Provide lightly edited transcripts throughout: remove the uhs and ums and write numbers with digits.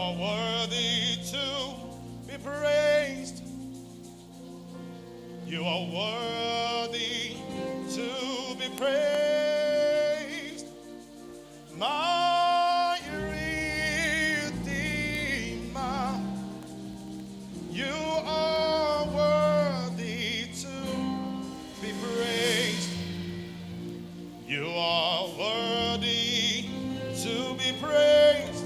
are worthy to be praised. You are worthy to be praised. My Redeemer, you are worthy to be praised. You are worthy to be praised.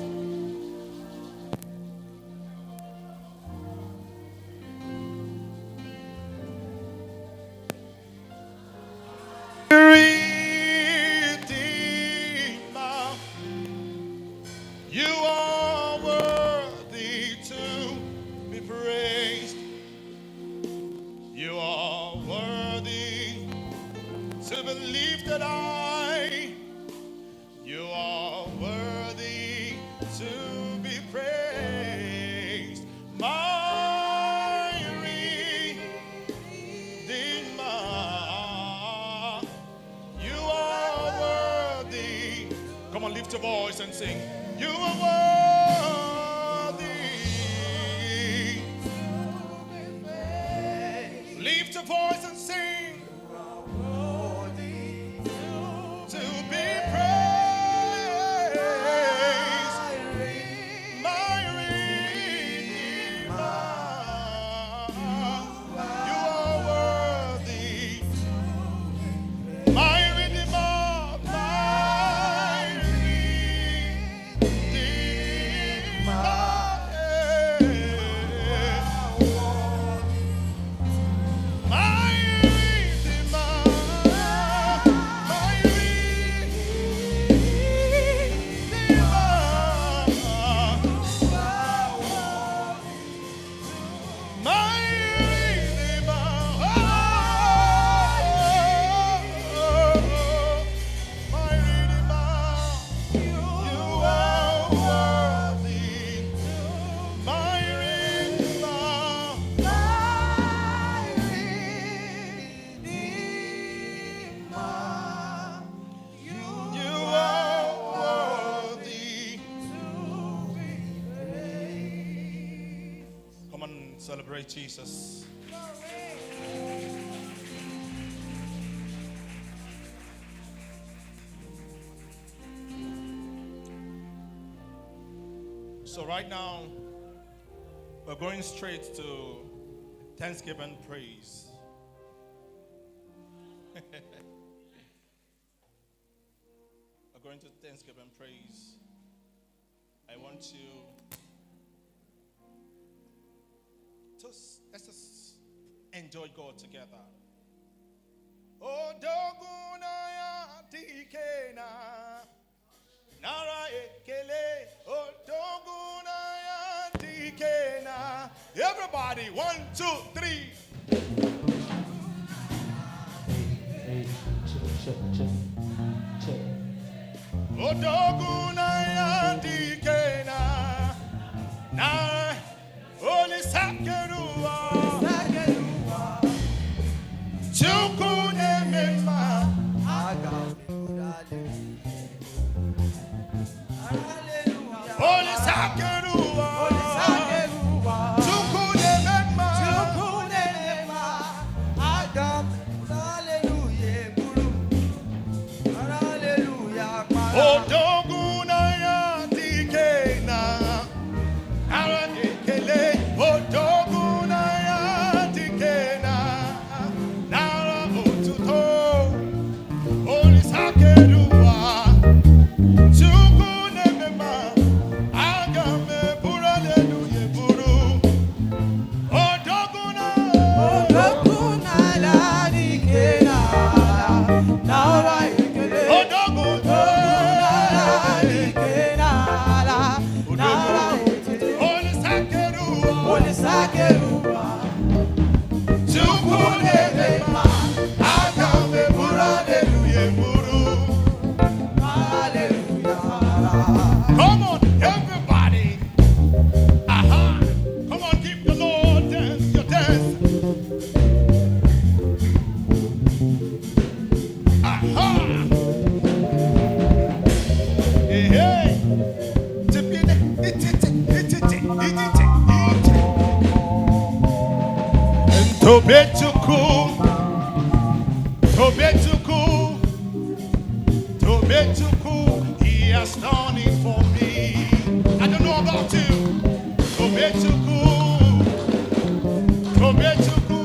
Redeemer, you are worthy to be praised. You are worthy to be lifted high. You are worthy to be praised. My Redeemer, you are worthy. Come on, lift your voice and sing. You are worthy. Lift your voice and sing. To be praised, my Redeemer, you are worthy, my Redeemer, my Redeemer, my celebrate Jesus. So right now, we're going straight to Thanksgiving praise. We're going to Thanksgiving praise. I want you let's just enjoy God together. Oh, doguna ya tikena nara ekele. Oh, doguna ya tikena. Everybody, 1, 2, 3. Oh, doguna ya tikena nara. Holy Sakerua, Chukune Mema, Holy Sakerua, Chukune Mema, Adam, hallelujah, oh, Doguna ya Tikena. Come on, everybody. Aha. Come on, give the Lord dance, your dance. Aha. Hey, hey. Tobetuku, Tobetuku, Tobetuku, he has done it for me. I don't know about you. Tobetuku, Tobetuku,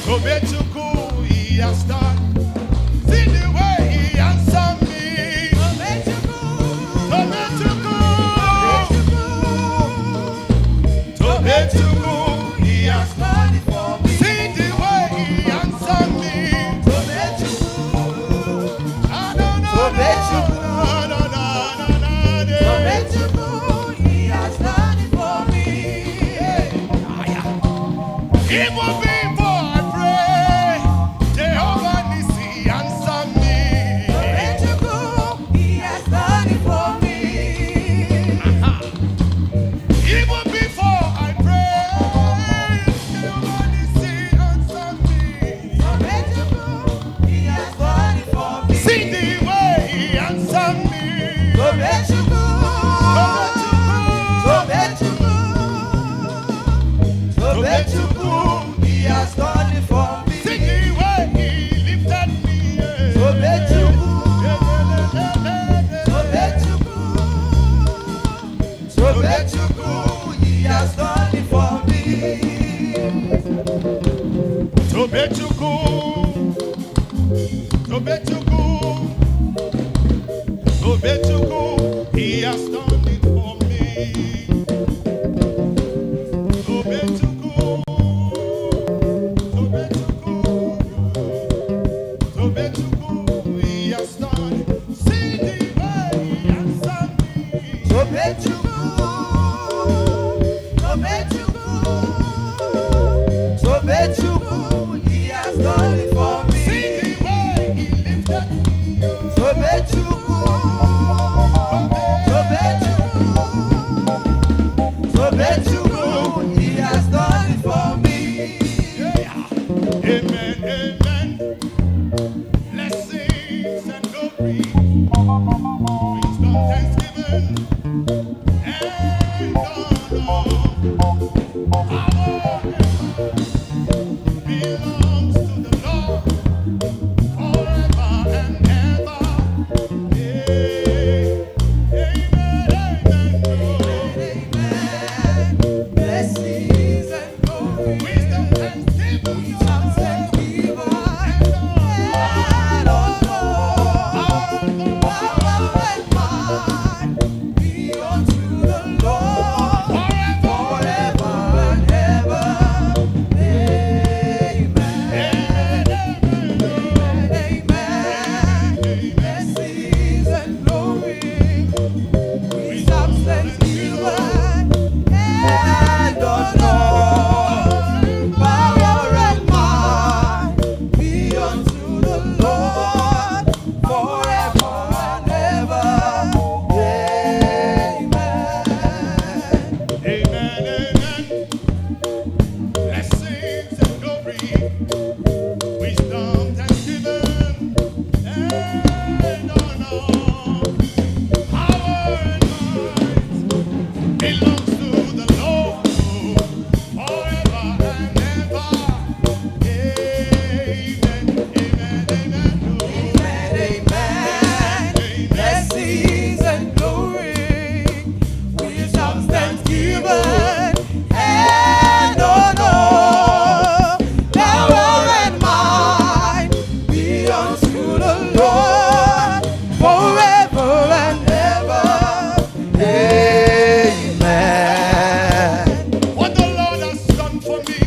Tobetuku, he has done. See the way he answered me. Tobetuku, Tobetuku, Tobetuku, he has done it for me. See the way he answered me. Tobetuku, I don't know. Tobetuku, he has done it for me. Even before I pray, Jehovah Nissi answer me. He has done it for me. Even before I pray, Jehovah Nissi answer me. He has done it for me. See the way he answer me. Tobetuku, he has done it for me. See the way he lifted me. Tobetuku, he has done it for me. Tobetuku, he has done it for me. Tobetuku, he has done it. See the way he answered me. Tobetuku, he has done it for me. See the way he lifted me. Tobetuku, he has done it for me. Amen, amen. Blessings and glory, wisdom, thanksgiving, and honor. Power belongs to the Lord forever and ever. Amen, amen. Blessings and glory, wisdom, thanksgiving, and honor. Power and might be unto the Lord forever and ever. Amen, amen. Blessings and glory, wisdom, thanksgiving, and honor. Power and might be unto the Lord forever and ever. Amen. Amen, amen. Blessings and glory, wisdom, thanksgiving, and honor. Power and might belongs to the Lord forever and ever. Amen, amen, amen. Amen, blessings and glory, wisdom, thanksgiving, and honor. Power and might be unto the Lord forever and ever. Amen. What the Lord has done for me,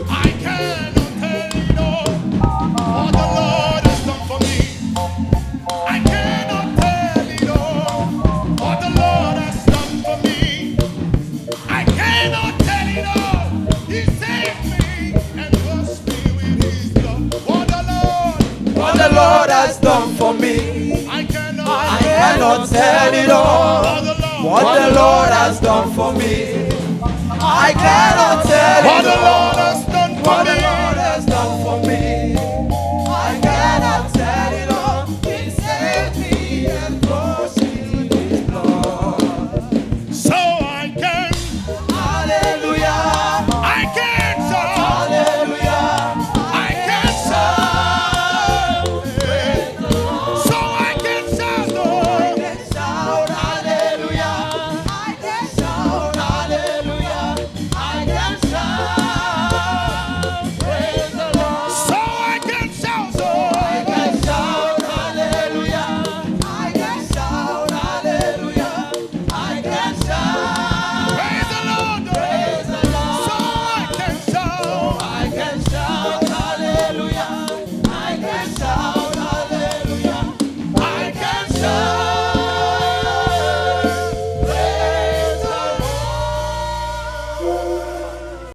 I cannot tell it all. What the Lord has done for me, I cannot tell it all. What the Lord has done for me, I cannot tell it all. He saved me and washed me with his blood. What the Lord has done for me, I cannot tell it all. What the Lord has done for me, I cannot tell it all.